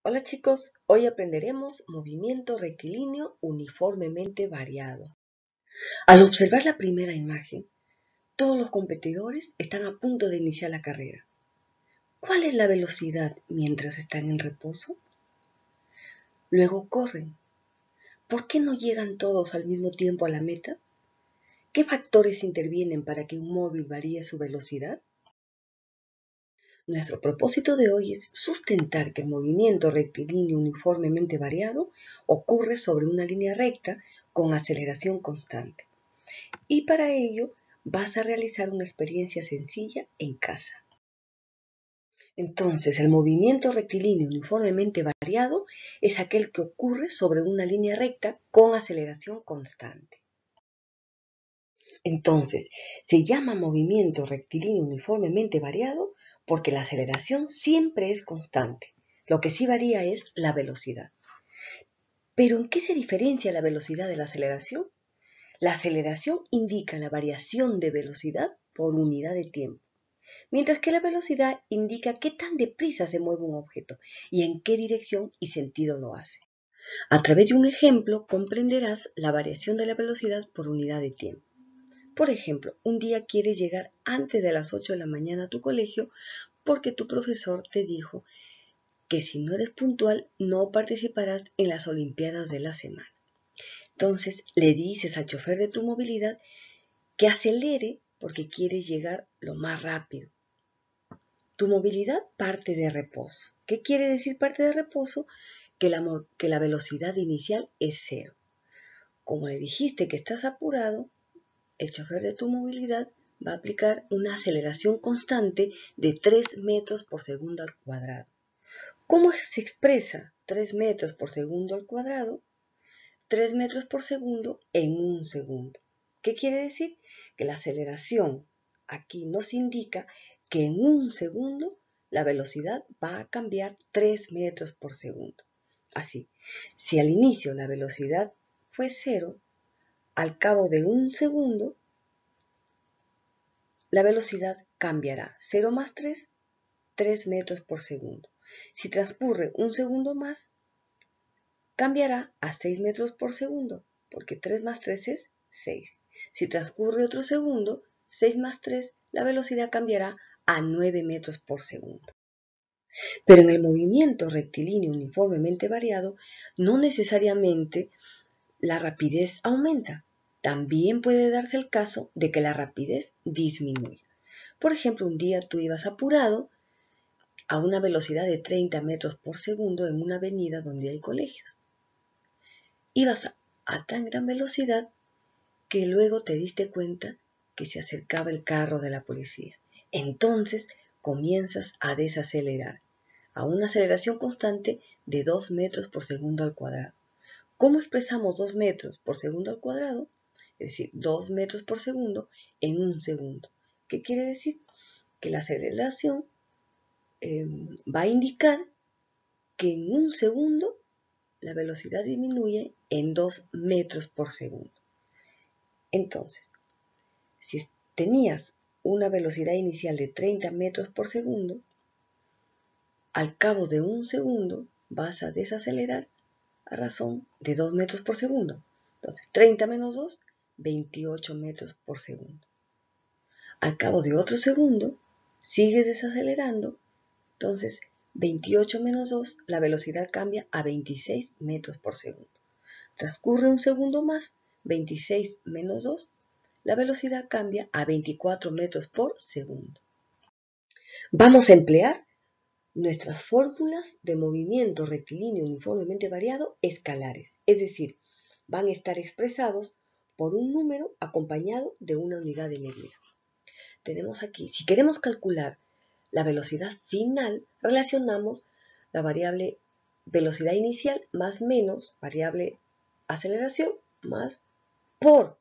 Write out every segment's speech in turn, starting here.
Hola chicos, hoy aprenderemos movimiento rectilíneo uniformemente variado. Al observar la primera imagen, todos los competidores están a punto de iniciar la carrera. ¿Cuál es la velocidad mientras están en reposo? Luego corren. ¿Por qué no llegan todos al mismo tiempo a la meta? ¿Qué factores intervienen para que un móvil varíe su velocidad? Nuestro propósito de hoy es sustentar que el movimiento rectilíneo uniformemente variado ocurre sobre una línea recta con aceleración constante. Y para ello vas a realizar una experiencia sencilla en casa. Entonces, el movimiento rectilíneo uniformemente variado es aquel que ocurre sobre una línea recta con aceleración constante. Entonces, se llama movimiento rectilíneo uniformemente variado porque la aceleración siempre es constante. Lo que sí varía es la velocidad. ¿Pero en qué se diferencia la velocidad de la aceleración? La aceleración indica la variación de velocidad por unidad de tiempo, mientras que la velocidad indica qué tan deprisa se mueve un objeto y en qué dirección y sentido lo hace. A través de un ejemplo comprenderás la variación de la velocidad por unidad de tiempo. Por ejemplo, un día quieres llegar antes de las 8 de la mañana a tu colegio porque tu profesor te dijo que si no eres puntual no participarás en las Olimpiadas de la semana. Entonces le dices al chofer de tu movilidad que acelere porque quieres llegar lo más rápido. Tu movilidad parte de reposo. ¿Qué quiere decir parte de reposo? Que la velocidad inicial es cero. Como le dijiste que estás apurado, el chofer de tu movilidad va a aplicar una aceleración constante de 3 metros por segundo al cuadrado. ¿Cómo se expresa 3 metros por segundo al cuadrado? 3 metros por segundo en un segundo. ¿Qué quiere decir? Que la aceleración aquí nos indica que en un segundo la velocidad va a cambiar 3 metros por segundo. Así, si al inicio la velocidad fue cero, al cabo de un segundo la velocidad cambiará 0 más 3, 3 metros por segundo. Si transcurre un segundo más, cambiará a 6 metros por segundo, porque 3 más 3 es 6. Si transcurre otro segundo, 6 más 3, la velocidad cambiará a 9 metros por segundo. Pero en el movimiento rectilíneo uniformemente variado, no necesariamente la rapidez aumenta. También puede darse el caso de que la rapidez disminuya. Por ejemplo, un día tú ibas apurado a una velocidad de 30 metros por segundo en una avenida donde hay colegios. Ibas a tan gran velocidad que luego te diste cuenta que se acercaba el carro de la policía. Entonces comienzas a desacelerar a una aceleración constante de 2 metros por segundo al cuadrado. ¿Cómo expresamos 2 metros por segundo al cuadrado? Es decir, 2 metros por segundo en un segundo. ¿Qué quiere decir? Que la aceleración va a indicar que en un segundo la velocidad disminuye en 2 metros por segundo. Entonces, si tenías una velocidad inicial de 30 metros por segundo, al cabo de un segundo vas a desacelerar a razón de 2 metros por segundo. Entonces, 30 menos 2, 28 metros por segundo. Al cabo de otro segundo, sigues desacelerando. Entonces, 28 menos 2, la velocidad cambia a 26 metros por segundo. Transcurre un segundo más, 26 menos 2, la velocidad cambia a 24 metros por segundo. Vamos a emplear nuestras fórmulas de movimiento rectilíneo uniformemente variado escalares, es decir, van a estar expresados por un número acompañado de una unidad de medida. Tenemos aquí, si queremos calcular la velocidad final, relacionamos la variable velocidad inicial más menos variable aceleración más por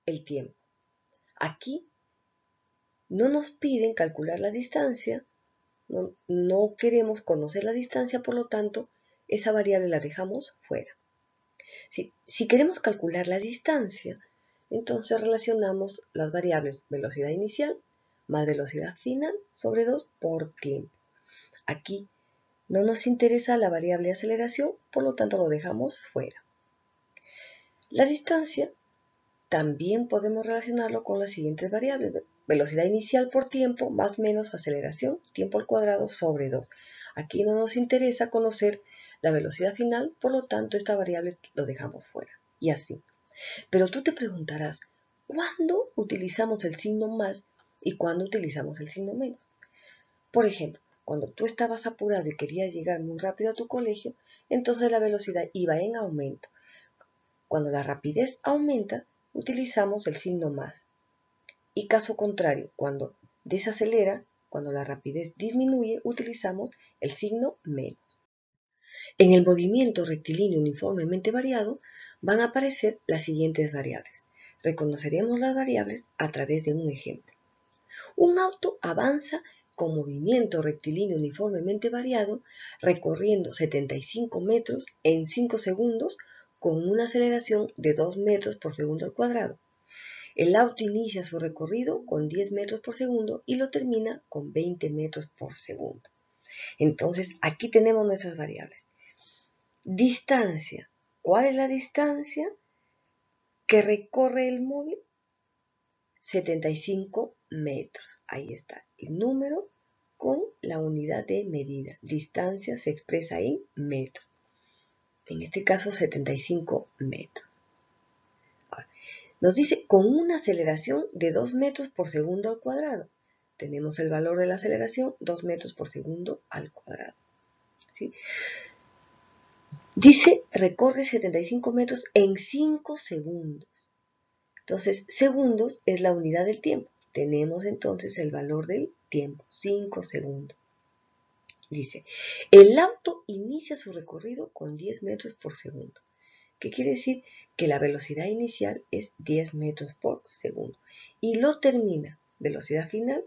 el tiempo. Aquí no nos piden calcular la distancia, no queremos conocer la distancia, por lo tanto, esa variable la dejamos fuera. Si queremos calcular la distancia, entonces relacionamos las variables velocidad inicial más velocidad final sobre 2 por tiempo. Aquí No nos interesa la variable aceleración, por lo tanto lo dejamos fuera. La distancia también podemos relacionarlo con las siguientes variables. Velocidad inicial por tiempo más menos aceleración, tiempo al cuadrado sobre 2. Aquí no nos interesa conocer la velocidad final, por lo tanto esta variable lo dejamos fuera. Y así. Pero tú te preguntarás, ¿cuándo utilizamos el signo más y cuándo utilizamos el signo menos? Por ejemplo, cuando tú estabas apurado y querías llegar muy rápido a tu colegio, entonces la velocidad iba en aumento. Cuando la rapidez aumenta, utilizamos el signo más. Y caso contrario, cuando desacelera, cuando la rapidez disminuye, utilizamos el signo menos. En el movimiento rectilíneo uniformemente variado van a aparecer las siguientes variables. Reconoceremos las variables a través de un ejemplo. Un auto avanza con movimiento rectilíneo uniformemente variado, recorriendo 75 metros en 5 segundos con una aceleración de 2 metros por segundo al cuadrado. El auto inicia su recorrido con 10 metros por segundo y lo termina con 20 metros por segundo. Entonces, aquí tenemos nuestras variables. Distancia. ¿Cuál es la distancia que recorre el móvil? 75 metros. Ahí está el número con la unidad de medida. Distancia se expresa en metros. En este caso, 75 metros. Ahora, nos dice con una aceleración de 2 metros por segundo al cuadrado. Tenemos el valor de la aceleración, 2 metros por segundo al cuadrado. ¿Sí? Dice, recorre 75 metros en 5 segundos. Entonces, segundos es la unidad del tiempo. Tenemos entonces el valor del tiempo, 5 segundos. Dice, el auto inicia su recorrido con 10 metros por segundo. ¿Qué quiere decir? Que la velocidad inicial es 10 metros por segundo. Y lo termina, velocidad final,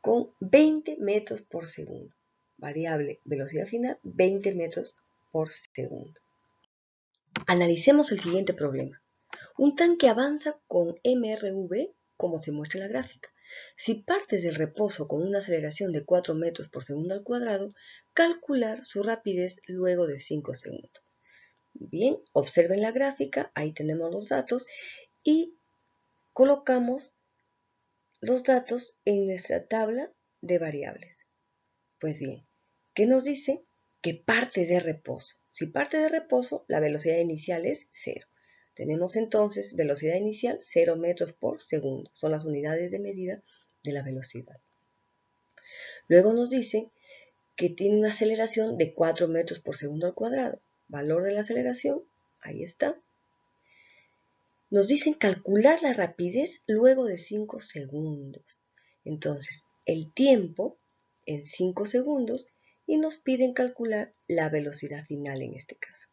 con 20 metros por segundo. Variable velocidad final, 20 metros por segundo. Analicemos el siguiente problema. Un tanque avanza con MRV, como se muestra en la gráfica. Si partes del reposo con una aceleración de 4 metros por segundo al cuadrado, calcular su rapidez luego de 5 segundos. Bien, observen la gráfica, ahí tenemos los datos y colocamos los datos en nuestra tabla de variables. Pues bien, ¿qué nos dice? Que parte de reposo. Si parte de reposo, la velocidad inicial es 0. Tenemos entonces velocidad inicial 0 metros por segundo. Son las unidades de medida de la velocidad. Luego nos dice que tiene una aceleración de 4 metros por segundo al cuadrado. Valor de la aceleración, ahí está. Nos dicen calcular la rapidez luego de 5 segundos. Entonces, el tiempo en 5 segundos y nos piden calcular la velocidad final en este caso.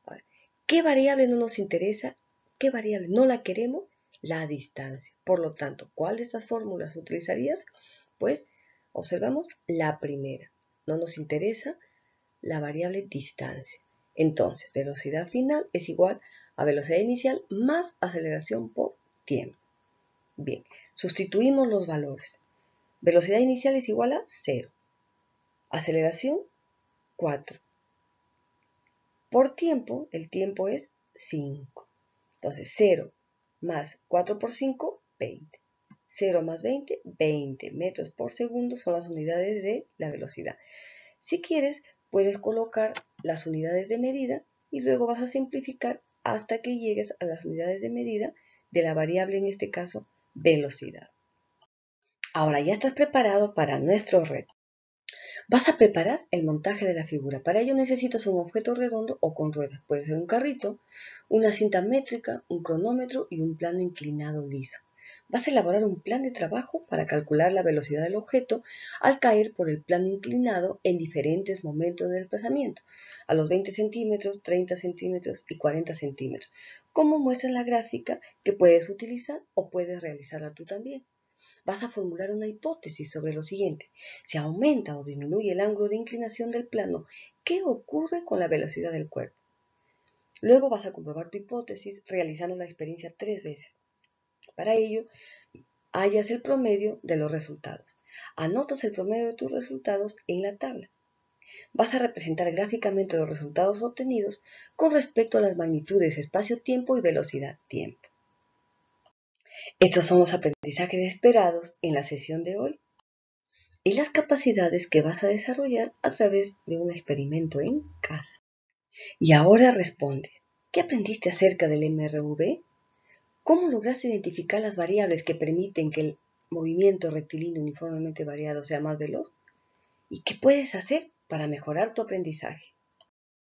Ahora, ¿qué variable no nos interesa? ¿Qué variable no la queremos? La distancia. Por lo tanto, ¿cuál de estas fórmulas utilizarías? Pues observamos la primera. No nos interesa la variable distancia. Entonces, velocidad final es igual a velocidad inicial más aceleración por tiempo. Bien, sustituimos los valores. Velocidad inicial es igual a 0. Aceleración, 4. Por tiempo, el tiempo es 5. Entonces, 0 más 4 por 5, 20. 0 más 20, 20 metros por segundo son las unidades de la velocidad. Si quieres, puedes colocar las unidades de medida y luego vas a simplificar hasta que llegues a las unidades de medida de la variable, en este caso, velocidad. Ahora ya estás preparado para nuestro reto. Vas a preparar el montaje de la figura. Para ello necesitas un objeto redondo o con ruedas. Puede ser un carrito, una cinta métrica, un cronómetro y un plano inclinado liso. Vas a elaborar un plan de trabajo para calcular la velocidad del objeto al caer por el plano inclinado en diferentes momentos de desplazamiento, a los 20 centímetros, 30 centímetros y 40 centímetros, como muestra en la gráfica que puedes utilizar o puedes realizarla tú también. Vas a formular una hipótesis sobre lo siguiente. Si aumenta o disminuye el ángulo de inclinación del plano, ¿qué ocurre con la velocidad del cuerpo? Luego vas a comprobar tu hipótesis realizando la experiencia 3 veces. Para ello, hallas el promedio de los resultados. Anotas el promedio de tus resultados en la tabla. Vas a representar gráficamente los resultados obtenidos con respecto a las magnitudes espacio-tiempo y velocidad-tiempo. Estos son los aprendizajes esperados en la sesión de hoy y las capacidades que vas a desarrollar a través de un experimento en casa. Y ahora responde, ¿qué aprendiste acerca del MRV? ¿Cómo lograste identificar las variables que permiten que el movimiento rectilíneo uniformemente variado sea más veloz? ¿Y qué puedes hacer para mejorar tu aprendizaje?